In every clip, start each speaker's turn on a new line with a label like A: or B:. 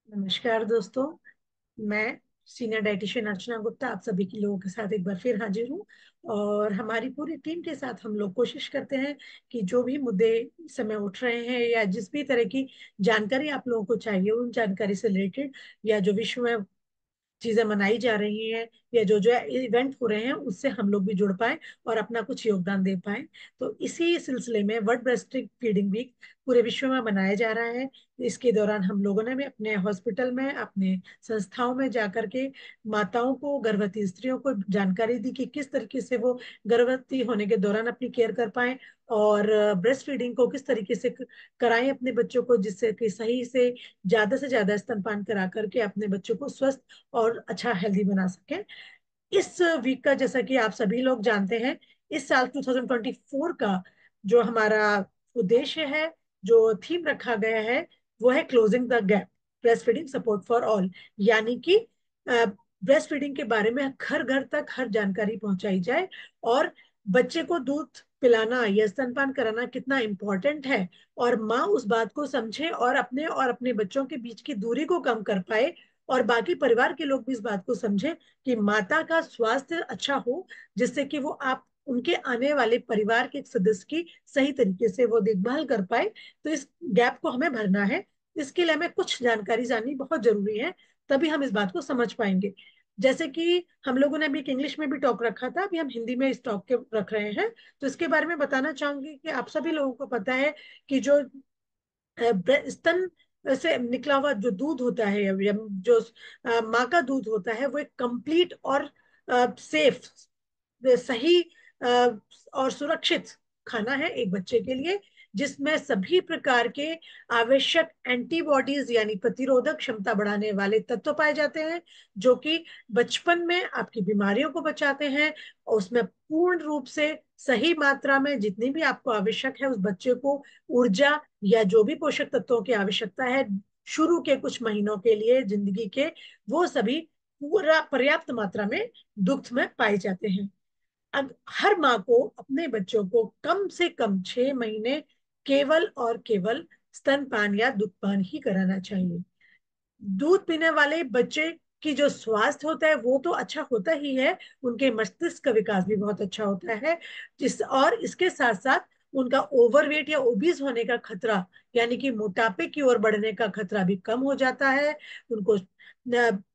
A: नमस्कार दोस्तों। मैं सीनियर डाइटिशियन अर्चना गुप्ता आप सभी के लोगों के साथ एक बार फिर हाजिर हूँ। और हमारी पूरी टीम के साथ हम लोग कोशिश करते हैं कि जो भी मुद्दे इस समय उठ रहे हैं या जिस भी तरह की जानकारी आप लोगों को चाहिए उन जानकारी से रिलेटेड या जो विश्व में चीजें मनाई जा रही हैं या जो जो इवेंट हो रहे हैं उससे हम लोग भी जुड़ पाए और अपना कुछ योगदान दे पाए। तो इसी सिलसिले में वर्ल्ड ब्रेस्ट फीडिंग वीक पूरे विश्व में मनाया जा रहा है। इसके दौरान हम लोगों ने भी अपने हॉस्पिटल में अपने संस्थाओं में जाकर के माताओं को गर्भवती स्त्रियों को जानकारी दी कि किस तरीके से वो गर्भवती होने के दौरान अपनी केयर कर पाए और ब्रेस्ट फीडिंग को किस तरीके से कराएं अपने बच्चों को, जिससे कि सही से ज्यादा स्तनपान करा करके अपने बच्चों को स्वस्थ और अच्छा हेल्दी बना सके। इस वीक का जैसा कि आप सभी लोग जानते हैं, इस साल 2024 का जो हमारा उद्देश्य है, जो थीम रखा गया है, वो है closing the gap breast feeding support for all. यानी कि ब्रेस्ट फीडिंग के बारे में घर घर तक हर जानकारी पहुंचाई जाए और बच्चे को दूध पिलाना या स्तनपान कराना कितना इम्पोर्टेंट है और माँ उस बात को समझे और अपने बच्चों के बीच की दूरी को कम कर पाए और बाकी परिवार के लोग भी इस बात को समझे कि माता का स्वास्थ्य अच्छा हो, जिससे कि वो आप उनके आने वाले परिवार के एक सदस्य की सही तरीके से वो देखभाल कर पाए। तो इस गैप को हमें भरना है। इसके लिए हमें कुछ जानकारी जाननी बहुत जरूरी है, तभी हम इस बात को समझ पाएंगे। जैसे कि हम लोगों ने अभी एक इंग्लिश में भी टॉक रखा था, अभी हम हिंदी में इस टॉक के रख रहे हैं। तो इसके बारे में बताना चाहूंगी कि आप सभी लोगों को पता है कि जो स्तन से निकला हुआ जो दूध होता है या जो माँ का दूध होता है, वो एक कंप्लीट और सेफ, सही और सुरक्षित खाना है एक बच्चे के लिए, जिसमें सभी प्रकार के आवश्यक एंटीबॉडीज यानी प्रतिरोधक क्षमता बढ़ाने वाले तत्व पाए जाते हैं, जो कि बचपन में आपकी बीमारियों को बचाते हैं। और उसमें पूर्ण रूप से सही मात्रा में जितनी भी आपको आवश्यक है उस बच्चे को ऊर्जा या जो भी पोषक तत्वों की आवश्यकता है शुरू के कुछ महीनों के लिए जिंदगी के, वो सभी पूरा पर्याप्त मात्रा में दुग्ध में पाए जाते हैं। अब हर माँ को अपने बच्चों को कम से कम 6 महीने केवल और केवल स्तनपान या दुग्धपान ही कराना चाहिए। दूध पीने वाले बच्चे की जो स्वास्थ्य होता है वो तो अच्छा होता ही है, उनके मस्तिष्क का विकास भी बहुत अच्छा होता है। जिस और इसके साथ साथ उनका ओवरवेट या ओबीज होने का खतरा, यानी कि मोटापे की ओर बढ़ने का खतरा भी कम हो जाता है। उनको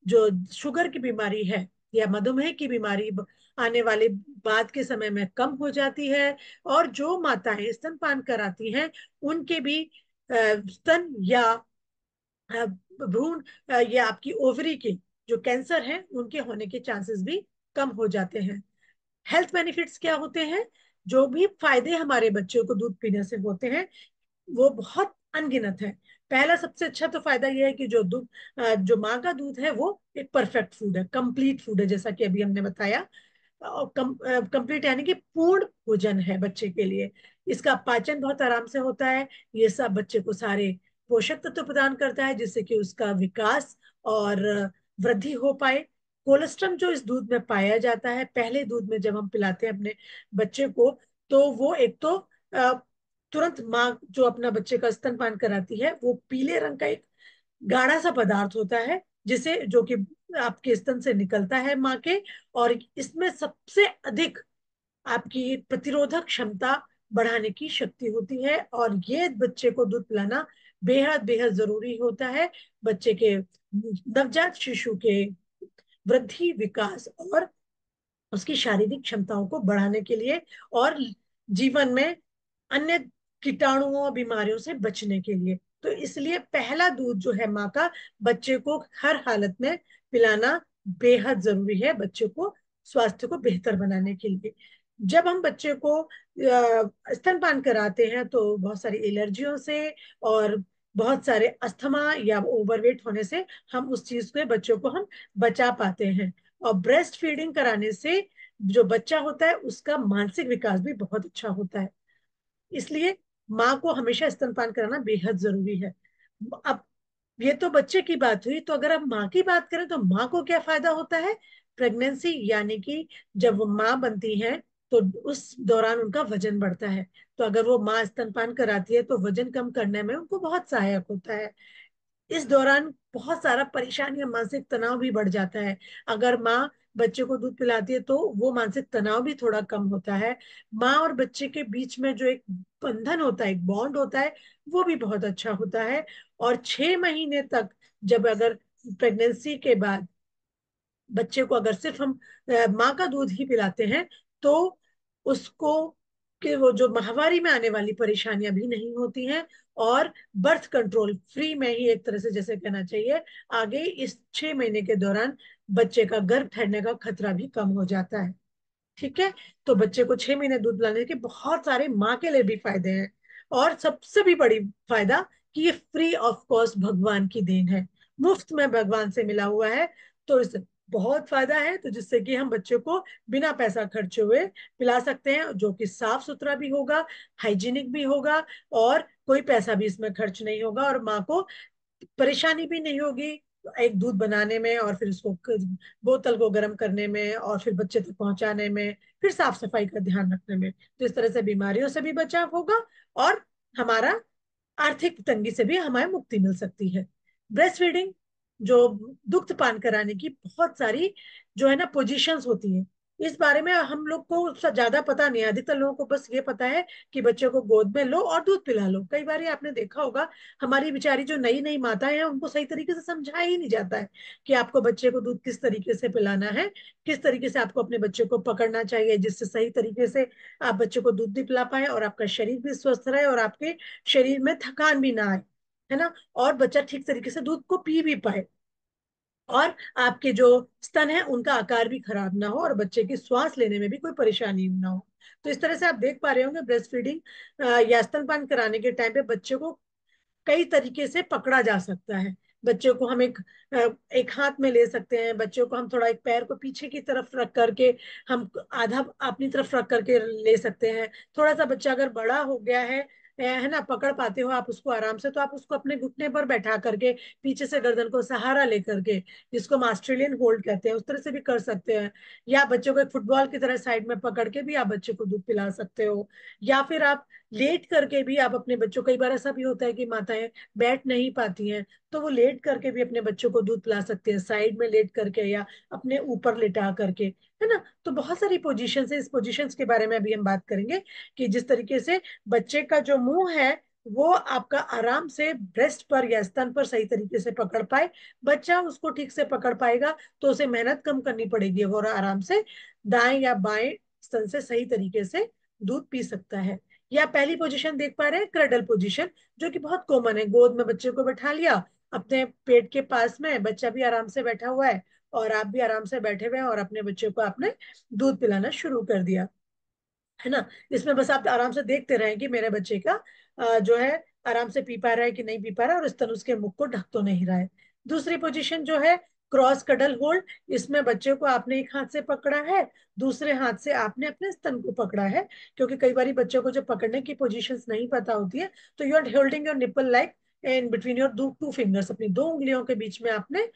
A: जो शुगर की बीमारी है या मधुमेह की बीमारी आने वाले बाद के समय में कम हो जाती है। और जो माताएं स्तनपान कराती हैं उनके भी स्तन या भ्रूण या आपकी ओवरी के जो कैंसर है उनके होने के चांसेस भी कम हो जाते हैं। हेल्थ बेनिफिट्स क्या होते हैं? जो भी फायदे हमारे बच्चों को दूध पीने से होते हैं वो बहुत अनगिनत है। पहला सबसे अच्छा तो फायदा यह है कि जो दूध जो माँ का दूध है वो एक परफेक्ट फूड है, कंप्लीट फूड है, जैसा कि अभी हमने बताया। और कंप्लीट यानी कि पूर्ण भोजन है बच्चे के लिए। इसका पाचन बहुत आराम से होता है। ये सब बच्चे को सारे पोषक तत्व प्रदान करता है जिससे कि उसका विकास और वृद्धि हो पाए। कोलेस्ट्रॉल जो इस दूध में पाया जाता है, पहले दूध में जब हम पिलाते हैं अपने बच्चे को, तो वो एक तो तुरंत माँ जो अपना बच्चे का स्तनपान कराती है वो पीले रंग का एक गाढ़ा सा पदार्थ होता है जिसे जो कि आपके स्तन से निकलता है माँ के। और इसमें सबसे अधिक आपकी प्रतिरोधक क्षमता बढ़ाने की शक्ति होती है और ये बच्चे को दूध पिलाना बेहद बेहद जरूरी होता है बच्चे के नवजात शिशु के वृद्धि विकास और उसकी शारीरिक क्षमताओं को बढ़ाने के लिए और जीवन में अन्य कीटाणुओं बीमारियों से बचने के लिए। तो इसलिए पहला दूध जो है माँ का, बच्चे को हर हालत में पिलाना बेहद जरूरी है बच्चे को स्वास्थ्य को बेहतर बनाने के लिए। जब हम बच्चे को स्तनपान कराते हैं तो बहुत सारी एलर्जियों से और बहुत सारे अस्थमा या ओवरवेट होने से हम उस चीज के बच्चों को हम बचा पाते हैं। और ब्रेस्ट फीडिंग कराने से जो बच्चा होता है उसका मानसिक विकास भी बहुत अच्छा होता है। इसलिए माँ को हमेशा स्तनपान कराना बेहद जरूरी है। अब ये तो बच्चे की बात हुई, तो अगर हम माँ की बात करें तो माँ को क्या फायदा होता है? प्रेगनेंसी यानी कि जब वो माँ बनती है तो उस दौरान उनका वजन बढ़ता है। तो अगर वो माँ स्तनपान कराती है तो वजन कम करने में उनको बहुत सहायक होता है। इस दौरान बहुत सारा परेशानी और मानसिक तनाव भी बढ़ जाता है। अगर माँ बच्चे को दूध पिलाती है तो वो मानसिक तनाव भी थोड़ा कम होता है। माँ और बच्चे के बीच में जो एक बंधन होता है, एक बॉन्ड होता है, वो भी बहुत अच्छा होता है। और 6 महीने तक, जब अगर प्रेगनेंसी के बाद बच्चे को अगर सिर्फ हम माँ का दूध ही पिलाते हैं, तो उसको कि वो जो माहवारी में आने वाली परेशानियां भी नहीं होती हैं। और बर्थ कंट्रोल फ्री में ही, एक तरह से जैसे कहना चाहिए, आगे इस 6 महीने के दौरान बच्चे का गर्भ ठहरने का खतरा भी कम हो जाता है। ठीक है। तो बच्चे को 6 महीने दूध पिलाने के बहुत सारे माँ के लिए भी फायदे हैं। और सबसे भी बड़ी फायदा कि ये फ्री ऑफ कॉस्ट भगवान की देन है, मुफ्त में भगवान से मिला हुआ है। तो इससे बहुत फायदा है, तो जिससे कि हम बच्चे को बिना पैसा खर्चे हुए पिला सकते हैं, जो कि साफ सुथरा भी होगा, हाइजीनिक भी होगा, और कोई पैसा भी इसमें खर्च नहीं होगा, और माँ को परेशानी भी नहीं होगी एक दूध बनाने में, और फिर उसको बोतल को गर्म करने में, और फिर बच्चे तक पहुंचाने में, फिर साफ सफाई का ध्यान रखने में। तो इस तरह से बीमारियों से भी बचाव होगा, और हमारा आर्थिक तंगी से भी हमें मुक्ति मिल सकती है। ब्रेस्ट फीडिंग, जो दुग्ध पान कराने की बहुत सारी जो है ना पोजीशंस होती है, इस बारे में हम लोग को ज्यादा पता नहीं है। अधिकतर लोगों को बस ये पता है कि बच्चे को गोद में लो और दूध पिला लो। कई बार आपने देखा होगा, हमारी बेचारी जो नई नई माताएं हैं उनको सही तरीके से समझाया ही नहीं जाता है कि आपको बच्चे को दूध किस तरीके से पिलाना है, किस तरीके से आपको अपने बच्चे को पकड़ना चाहिए, जिससे सही तरीके से आप बच्चे को दूध भी पिला पाए, और आपका शरीर भी स्वस्थ रहे, और आपके शरीर में थकान भी ना आए, है ना, और बच्चा ठीक तरीके से दूध को पी भी पाए, और आपके जो स्तन है उनका आकार भी खराब ना हो, और बच्चे की श्वास लेने में भी कोई परेशानी ना हो। तो इस तरह से आप देख पा रहे होंगे, ब्रेस्ट फीडिंग या स्तनपान कराने के टाइम पे बच्चे को कई तरीके से पकड़ा जा सकता है। बच्चे को हम एक हाथ में ले सकते हैं, बच्चों को हम थोड़ा एक पैर को पीछे की तरफ रख करके हम आधा अपनी तरफ रख करके ले सकते हैं। थोड़ा सा बच्चा अगर बड़ा हो गया है ना, पकड़ पाते हो आप उसको आराम से, तो आप उसको अपने घुटने पर बैठा करके पीछे से गर्दन को सहारा लेकर के, जिसको हम ऑस्ट्रेलियन होल्ड कहते हैं, उस तरह से भी कर सकते हैं। या बच्चों को एक फुटबॉल की तरह साइड में पकड़ के भी आप बच्चे को दूध पिला सकते हो। या फिर आप लेट करके भी आप अपने बच्चों, कई बार ऐसा भी होता है कि माताएं बैठ नहीं पाती हैं, तो वो लेट करके भी अपने बच्चों को दूध पिला सकते हैं, साइड में लेट करके या अपने ऊपर लिटा करके, है ना। तो बहुत सारी पोजीशन है, इस पोजीशंस के बारे में अभी हम बात करेंगे, कि जिस तरीके से बच्चे का जो मुंह है वो आपका आराम से ब्रेस्ट पर या स्तन पर सही तरीके से पकड़ पाए, बच्चा उसको ठीक से पकड़ पाएगा, तो उसे मेहनत कम करनी पड़ेगी, और आराम से दाएं या बाएं स्तन से सही तरीके से दूध पी सकता है। या पहली पोजीशन देख पा रहे हैं, क्रडल पोजीशन, जो कि बहुत कॉमन है। गोद में बच्चे को बैठा लिया अपने पेट के पास में, बच्चा भी आराम से बैठा हुआ है, और आप भी आराम से बैठे हुए हैं, और अपने बच्चे को आपने दूध पिलाना शुरू कर दिया, है ना। इसमें बस आप आराम से देखते रहें कि मेरे बच्चे का जो है आराम से पी पा रहा है कि नहीं पी पा रहा है, और स्तन उसके मुख को ढक तो नहीं रहा है। दूसरी पोजीशन जो है क्रॉस कडल होल्ड, इसमें बच्चे को आपने एक हाथ से पकड़ा है, दूसरे हाथ से आपने अपने स्तन को पकड़ा है, क्योंकि कई बार बच्चों को जब पकड़ने की पोजीशंस नहीं पता होती है, तो you are holding your nipple like in between your two fingers, अपनी दो उंगलियों के बीच में आपने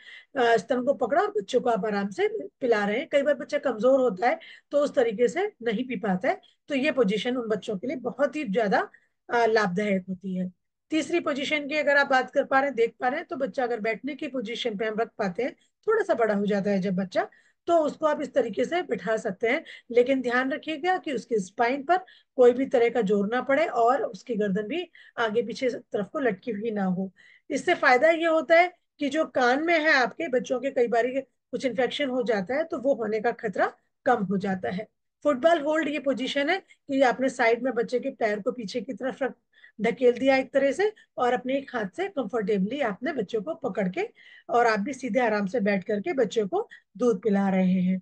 A: स्तन को पकड़ा, और बच्चों को आप आराम से पिला रहे हैं। कई बार बच्चा कमजोर होता है तो उस तरीके से नहीं पी पाता है, तो ये पोजीशन उन बच्चों के लिए बहुत ही ज्यादा लाभदायक होती है। तीसरी पोजीशन की अगर आप बात कर पा रहे हैं, देख पा रहे हैं, तो बच्चा अगर बैठने की पोजीशन पे हम रख पाते हैं, थोड़ा सा बड़ा हो जाता है जब बच्चा, तो उसको आप इस तरीके से बैठा सकते हैं। लेकिन ध्यान रखिएगा कि उसकी स्पाइन पर कोई भी तरह का जोर ना पड़े, और उसकी गर्दन भी आगे पीछे तरफ को लटकी हुई ना हो। इससे फायदा ये होता है कि जो कान में है आपके बच्चों के, कई बार कुछ इन्फेक्शन हो जाता है, तो वो होने का खतरा कम हो जाता है। फुटबॉल होल्ड ये पोजीशन है कि आपने साइड में बच्चे के पैर को पीछे की तरफ रख ढकेल दिया एक तरह से, और अपने एक हाथ से कंफर्टेबली आपने बच्चों को पकड़ के, और आप भी सीधे आराम से बैठ करके बच्चों को दूध पिला रहे हैं।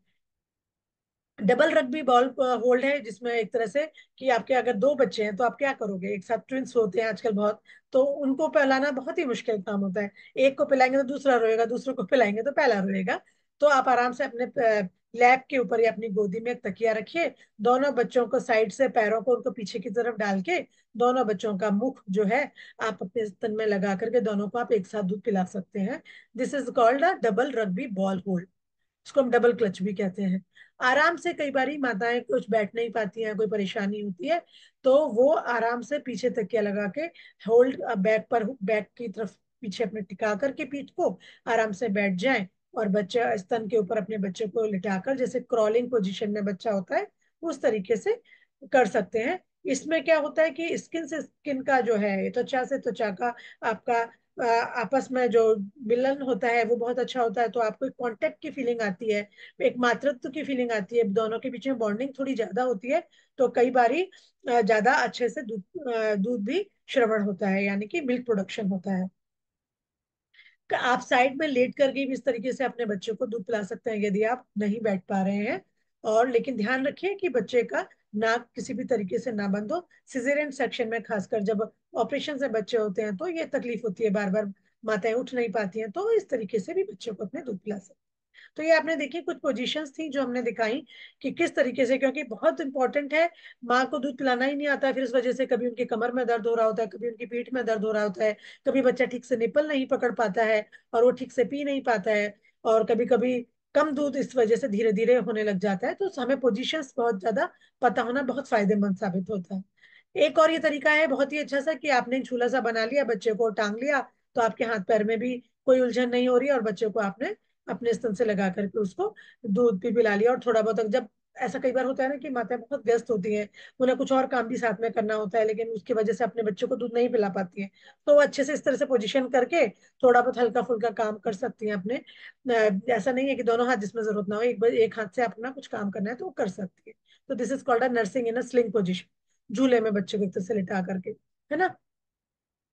A: डबल रग्बी बॉल होल्ड है, जिसमें एक तरह से कि आपके अगर दो बच्चे हैं तो आप क्या करोगे, एक साथ ट्विंस होते हैं आजकल बहुत, तो उनको पिलाना बहुत ही मुश्किल काम होता है। एक को पिलाएंगे तो दूसरा रोएगा, दूसरे को पिलाएंगे तो पहला रोएगा। तो आप आराम से अपने लैप के ऊपर या अपनी गोदी में एक तकिया रखिए, दोनों बच्चों को साइड से पैरों को उनको पीछे की तरफ डाल के, दोनों बच्चों का मुख जो है आप अपने स्तन में लगा करके दोनों को आप एक साथ दूध पिला सकते हैं। This is called a double rugby ball hold, इसको हम डबल क्लच भी कहते हैं। आराम से, कई बारी माताएं कुछ बैठ नहीं पाती हैं, कोई परेशानी होती है, तो वो आराम से पीछे तकिया लगा के होल्ड बैक पर, बैक की तरफ पीछे अपने टिका करके पीठ को आराम से बैठ जाएं, और बच्चे स्तन के ऊपर अपने बच्चे को लिटाकर, जैसे क्रॉलिंग पोजीशन में बच्चा होता है उस तरीके से कर सकते हैं। इसमें क्या होता है कि स्किन से स्किन का जो है, त्वचा से त्वचा का आपका आपस में जो मिलन होता है वो बहुत अच्छा होता है। तो आपको एक कांटेक्ट की फीलिंग आती है, एक मातृत्व की फीलिंग आती है, दोनों के बीच में बॉन्डिंग थोड़ी ज्यादा होती है। तो कई बारी ज्यादा अच्छे से दूध भी श्रवण होता है, यानी कि मिल्क प्रोडक्शन होता है। आप साइड में लेट करके भी इस तरीके से अपने बच्चे को दूध पिला सकते हैं यदि आप नहीं बैठ पा रहे हैं। और लेकिन ध्यान रखिए कि बच्चे का नाक किसी भी तरीके से ना बंद हो। सिजेरियन सेक्शन में खासकर जब ऑपरेशन से बच्चे होते हैं तो ये तकलीफ होती है, बार बार माताएं उठ नहीं पाती हैं, तो इस तरीके से भी बच्चों को अपने दूध पिला सकते हैं। तो ये आपने देखी कुछ पोजीशंस थी जो हमने दिखाई कि किस तरीके से, क्योंकि बहुत इंपॉर्टेंट है। माँ को दूध पिलाना ही नहीं आता है, फिर इस वजह से कभी उनकी कमर में दर्द हो रहा होता है, कभी उनकी पीठ में दर्द हो रहा होता है, कभी बच्चा ठीक से निपल नहीं पकड़ पाता है और वो ठीक से पी नहीं पाता है, और कभी कभी कम दूध इस वजह से धीरे धीरे होने लग जाता है। तो हमें पोजीशंस बहुत ज्यादा पता होना बहुत फायदेमंद साबित होता है। एक और ये तरीका है बहुत ही अच्छा सा कि आपने एक झूला सा बना लिया, बच्चे को टांग लिया, तो आपके हाथ पैर में भी कोई उलझन नहीं हो रही है, और बच्चे को आपने अपने स्तन से लगा करके उसको दूध भी पिला लिया। और थोड़ा बहुत जब ऐसा कई बार होता है ना कि माताएं बहुत व्यस्त होती हैं, उन्हें कुछ और काम भी साथ में करना होता है, लेकिन उसकी वजह से अपने बच्चों को दूध नहीं पिला पाती हैं, तो वो अच्छे से इस तरह से पोजीशन करके थोड़ा बहुत हल्का फुल्का काम कर सकती हैं अपने। ऐसा नहीं है कि दोनों हाथ जिसमें जरूरत ना हो, एक हाथ से अपना कुछ काम करना है तो वो कर सकती है। तो this is called a nursing in a sling position, झूले में बच्चे को एक तरह से लिटा करके, है ना।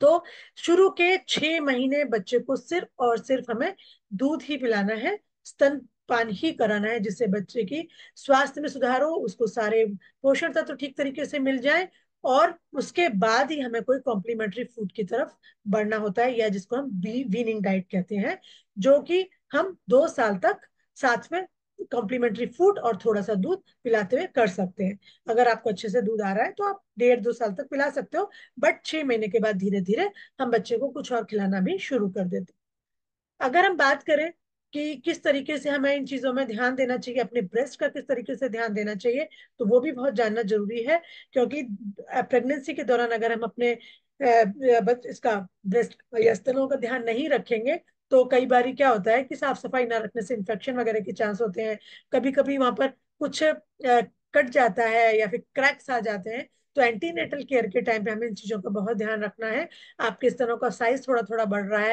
A: तो शुरू के 6 महीने बच्चे को सिर्फ और सिर्फ हमें दूध ही पिलाना है, स्तनपान ही कराना है, जिससे बच्चे की स्वास्थ्य में सुधार हो, उसको सारे पोषण तत्व ठीक तरीके से मिल जाए। और उसके बाद ही हमें कोई कॉम्प्लीमेंट्री फूड की तरफ बढ़ना होता है, या जिसको हम वीनिंग डाइट कहते हैं, जो कि हम 2 साल तक साथ में कॉम्प्लीमेंट्री फूड और थोड़ा सा दूध पिलाते हुए कर सकते हैं। अगर आपको अच्छे से दूध आ रहा है तो आप 1.5-2 साल तक पिला सकते हो, बट 6 महीने के बाद धीरे धीरे हम बच्चे को कुछ और खिलाना भी शुरू कर देते हैं। अगर हम बात करें कि किस तरीके से हमें इन चीजों में ध्यान देना चाहिए, अपने ब्रेस्ट का किस तरीके से ध्यान देना चाहिए, तो वो भी बहुत जानना जरूरी है। क्योंकि प्रेगनेंसी के दौरान अगर हम अपने इसका ब्रेस्ट या स्तनों का ध्यान नहीं रखेंगे, तो कई बार क्या होता है कि साफ सफाई ना रखने से इन्फेक्शन वगैरह के चांस होते हैं। कभी कभी वहां पर कुछ कट जाता है या फिर क्रैक्स आ जाते हैं। तो एंटीनेटल केयर के टाइम पे हमें इन चीजों का बहुत ध्यान रखना है। आपके स्तनों का साइज थोड़ा थोड़ा बढ़ रहा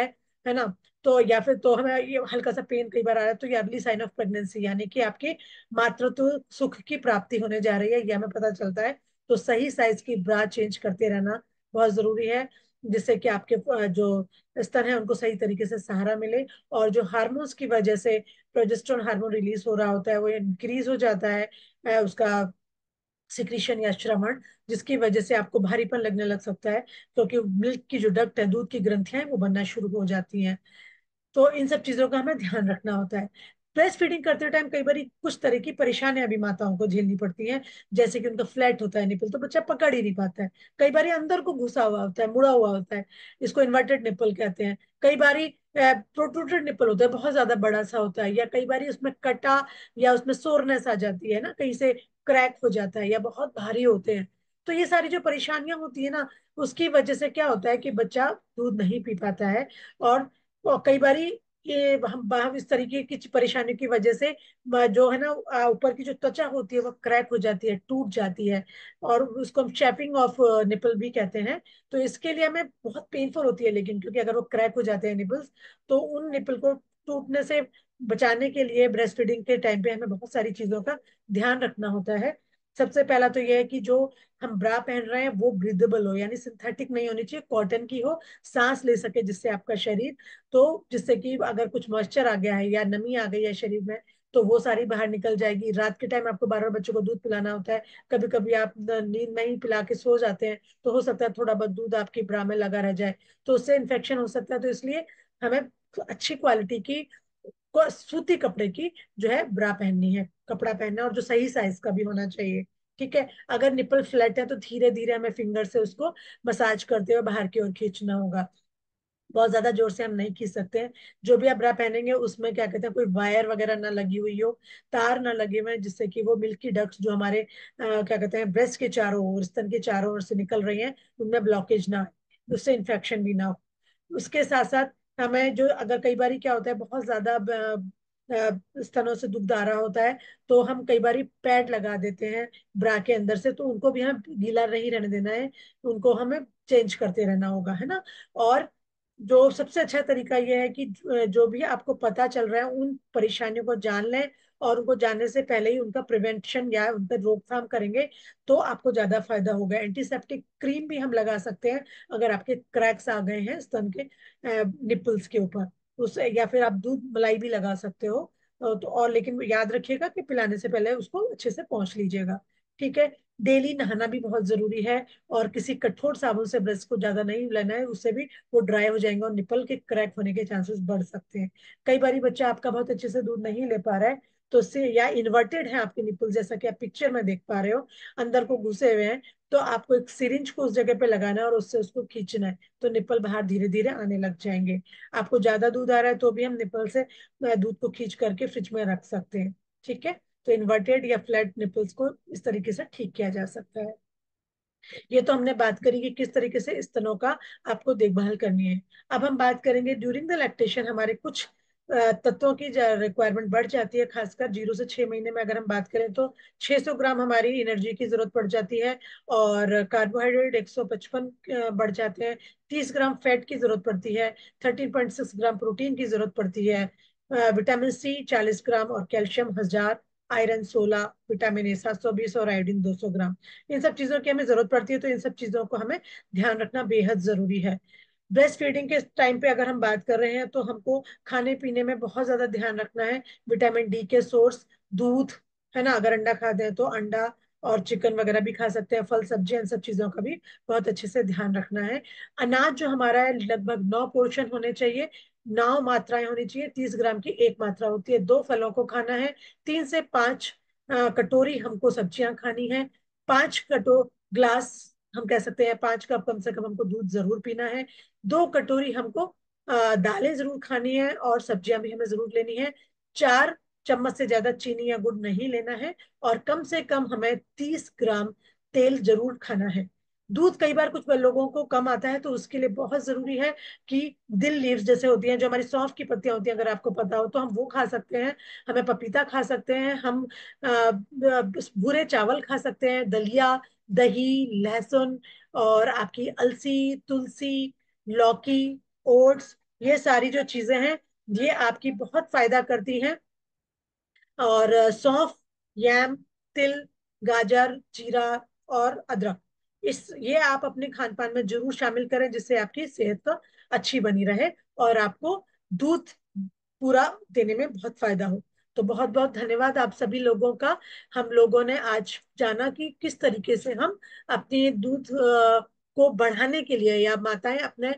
A: है ना, तो या फिर तो हमें ये हल्का सा पेन कई बार आ रहा है, तो ये अर्ली साइन ऑफ प्रेगनेंसी, यानी कि आपकी मातृत्व सुख की प्राप्ति होने जा रही है, ये हमें पता चलता है। तो सही साइज की ब्रा चेंज करते रहना बहुत जरूरी है, जिससे कि आपके जो स्तन है उनको सही तरीके से सहारा मिले। और जो हार्मोन्स की वजह से प्रोजेस्टेरोन हार्मोन रिलीज हो रहा होता है वो इंक्रीज हो जाता है, उसका सिक्रीशन या श्रवण, जिसकी वजह से आपको भारीपन लगने लग सकता है, क्योंकि मिल्क की जो डक्ट है, दूध की ग्रंथियां हैं, वो बनना शुरू हो जाती हैं। तो इन सब चीजों का हमें ध्यान रखना होता है। ब्रेस्ट फीडिंग करते टाइम कई बार कुछ तरह की परेशानियां भी माताओं को झेलनी पड़ती हैं, जैसे कि उनका फ्लैट होता है निपल, तो बच्चा पकड़ ही नहीं पाता है। कई बार अंदर को घुसा हुआ होता है, मुड़ा हुआ होता है, इसको इन्वर्टेड निपल कहते हैं। कई बार प्रोट्रूटेड निपल होता है, बहुत ज्यादा बड़ा सा होता है, या कई बार उसमें कटा या उसमें सोरनेस आ जाती है ना, कहीं से क्रैक हो जाता है, या बहुत भारी होते हैं। तो ये सारी जो परेशानियां होती है ना, उसकी वजह से क्या होता है कि बच्चा दूध नहीं पी पाता है। और कई बारी ये हम इस तरीके की परेशानी की वजह से जो है ना, ऊपर की जो त्वचा होती है वो क्रैक हो जाती है, टूट जाती है, और उसको हम चैपिंग ऑफ निपल भी कहते हैं। तो इसके लिए हमें बहुत पेनफुल होती है, लेकिन क्योंकि अगर वो क्रैक हो जाते हैं निपल्स, तो उन निपल को टूटने से बचाने के लिए ब्रेस्ट फीडिंग के टाइम पे हमें बहुत सारी चीजों का ध्यान रखना होता है। सबसे पहला तो यह है कि जो हम ब्रा पहन रहे हैं वो ब्रीदेबल हो, यानी सिंथेटिक नहीं होनी चाहिए, कॉटन की हो, सांस ले सके जिससे आपका शरीर, तो जिससे कि अगर कुछ मॉइस्चर आ गया है या नमी आ गई है शरीर में, तो वो सारी बाहर निकल जाएगी। रात के टाइम आपको बार बार बच्चों को दूध पिलाना होता है, कभी कभी आप नींद में ही पिला के सो जाते हैं, तो हो सकता है थोड़ा बहुत दूध आपकी ब्रा में लगा रह जाए, तो उससे इन्फेक्शन हो सकता है। तो इसलिए हमें अच्छी क्वालिटी की सूती कपड़े की जो है ब्रा पहननी है, कपड़ा पहनना है, और जो सही साइज का भी होना चाहिए। ठीक है। अगर निपल फ्लैट है तो धीरे धीरे हमें फिंगर से उसको मसाज करते हुए बाहर की ओर खींचना होगा, बहुत ज्यादा जोर से हम नहीं खींच सकते हैं। जो भी आप ब्रा पहनेंगे उसमें क्या कहते हैं, कोई वायर वगैरह ना लगी हुई हो, तार ना लगे हुए हैं, जिससे कि वो मिल्की डक्ट्स जो हमारे क्या कहते हैं ब्रेस्ट के चारों ओर, स्तन के चारों ओर से निकल रही हैं, उनमें ब्लॉकेज ना आए, उससे इन्फेक्शन भी ना हो। उसके साथ साथ हमें जो, अगर कई बार क्या होता है बहुत ज्यादा स्तनों से दुग्ध आ रहा होता है, तो हम कई बार पैड लगा देते हैं ब्रा के अंदर से, तो उनको भी हमें गीला नहीं रहने देना है, उनको हमें चेंज करते रहना होगा, है ना। और जो सबसे अच्छा तरीका यह है कि जो भी आपको पता चल रहा है उन परेशानियों को जान लें, और उनको जानने से पहले ही उनका प्रिवेंशन या उनका रोकथाम करेंगे, तो आपको ज्यादा फायदा होगा। एंटीसेप्टिक क्रीम भी हम लगा सकते हैं अगर आपके क्रैक्स आ गए हैं स्तन के निपल्स के ऊपर, उस, या फिर आप दूध मलाई भी लगा सकते हो। तो और लेकिन याद रखिएगा कि पिलाने से पहले उसको अच्छे से पोंछ लीजिएगा। ठीक है। डेली नहाना भी बहुत जरूरी है, और किसी कठोर साबुन से ब्रेस्ट को ज्यादा नहीं लेना है, उससे भी वो ड्राई हो जाएंगे और निपल के क्रैक होने के चांसेस बढ़ सकते हैं। कई बार बच्चा आपका बहुत अच्छे से दूध नहीं ले पा रहा है, तो उससे, या इन्वर्टेड है आपके निपल जैसा कि आप पिक्चर में देख पा रहे हो, अंदर को घुसे हुए हैं, तो आपको एक सिरिंज को उस जगह पे लगाना है और उससे उसको खींचना है, तो निपल बाहर धीरे धीरे आने लग जाएंगे। आपको ज्यादा दूध आ रहा है तो भी हम निपल से दूध को खींच करके फ्रिज में रख सकते हैं। ठीक है। तो इन्वर्टेड या फ्लैट निपल्स को इस तरीके से ठीक किया जा सकता है। ये तो हमने बात करी कि किस तरीके से स्तनों का आपको देखभाल करनी है। अब हम बात करेंगे ड्यूरिंग द लैक्टेशन हमारे कुछ तत्वों की रिक्वायरमेंट बढ़ जाती है, खासकर 0 से 6 महीने में अगर हम बात करें तो 600 ग्राम हमारी एनर्जी की जरूरत पड़ जाती है, और कार्बोहाइड्रेट 155 बढ़ जाते हैं, 30 ग्राम फैट की जरूरत पड़ती है, 13.6 ग्राम प्रोटीन की जरूरत पड़ती है, विटामिन सी 40 ग्राम, और कैल्शियम 1000, आयरन 16, विटामिन ए 720, और आयोडीन 200 ग्राम। इन सब चीजों की हमें जरूरत पड़ती है, तो इन सब चीजों को हमें ध्यान रखना बेहद जरूरी है। ब्रेस्ट फीडिंग के टाइम पे अगर हम बात कर रहे हैं तो हमको खाने पीने में बहुत ज्यादा ध्यान रखना है। विटामिन डी के सोर्स दूध, है ना, अगर अंडा खाते हैं तो अंडा और चिकन वगैरह भी खा सकते हैं, फल सब्जियां, इन सब चीजों का भी बहुत अच्छे से ध्यान रखना है। अनाज जो हमारा है लगभग 9 पोर्शन होने चाहिए, 9 मात्राएं होनी चाहिए, 30 ग्राम की एक मात्रा होती है। 2 फलों को खाना है, 3 से 5 कटोरी हमको सब्जियां खानी है, 5 ग्लास, हम कह सकते हैं 5 कप कम से कम हमको दूध जरूर पीना है, 2 कटोरी हमको दालें जरूर खानी है, और सब्जियां भी हमें जरूर लेनी है, 4 चम्मच से ज्यादा चीनी या गुड़ नहीं लेना है, और कम से कम हमें 30 ग्राम तेल जरूर खाना है। दूध कई बार कुछ लोगों को कम आता है, तो उसके लिए बहुत जरूरी है कि दिल लीव्स जैसे होती हैं, जो हमारी सौंफ की पत्तियां होती हैं, अगर आपको पता हो तो हम वो खा सकते हैं, हमें पपीता खा सकते हैं, हम भूरे चावल खा सकते हैं, दलिया, दही, लहसुन, और आपकी अलसी, तुलसी, लौकी, ओट्स, ये सारी जो चीजें हैं ये आपकी बहुत फायदा करती हैं। और सौंफ, यम, तिल, गाजर, जीरा, और अदरक, इस ये आप अपने खान पान में जरूर शामिल करें, जिससे आपकी सेहत तो अच्छी बनी रहे, और आपको दूध पूरा देने में बहुत फायदा हो। तो बहुत बहुत धन्यवाद आप सभी लोगों का। हम लोगों ने आज जाना कि किस तरीके से हम अपनी दूध को बढ़ाने के लिए, या माताएं अपने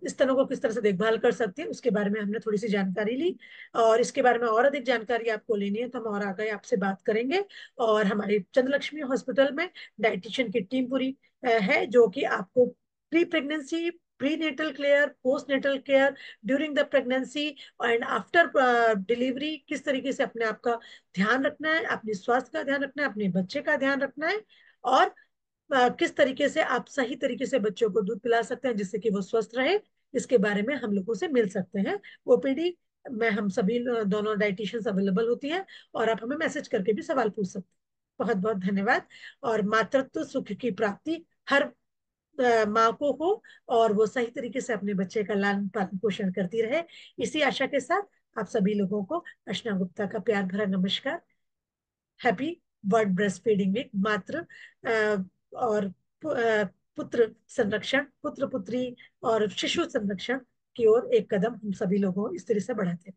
A: स्तनों को किस तरह से देखभाल कर सकती हैं, उसके बारे में हमने थोड़ी सी जानकारी ली। और इसके बारे में और अधिक जानकारी आपको लेनी है तो हम और आगे आपसे बात करेंगे। और हमारे चंद्रलक्ष्मी हॉस्पिटल में डाइटिशियन की टीम पूरी है, जो कि आपको pre pregnancy, prenatal care, postnatal care, during the pregnancy and after delivery, किस तरीके से अपने आप का ध्यान रखना है, अपने स्वास्थ्य का ध्यान रखना है, अपने बच्चे का ध्यान रखना है, और किस तरीके से आप सही तरीके से बच्चों को दूध पिला सकते हैं जिससे कि वो स्वस्थ रहे, इसके बारे में हम लोगों से मिल सकते हैं। ओपीडी में हम सभी दोनों डाइटिशियंस अवेलेबल होती हैं, और आप हमें मैसेज करके भी सवाल पूछ सकते हैं। बहुत बहुत धन्यवाद। और मातृत्व सुख की प्राप्ति हर माँ को हो, और वो सही तरीके से अपने बच्चे का लालन पालन पोषण करती रहे, इसी आशा के साथ आप सभी लोगों को अर्चना गुप्ता का प्यार भरा नमस्कार। Happy world breastfeeding week. मात्र और पुत्र संरक्षण, पुत्र पुत्री और शिशु संरक्षण की ओर एक कदम हम सभी लोगों इस तरह से बढ़ाते हैं।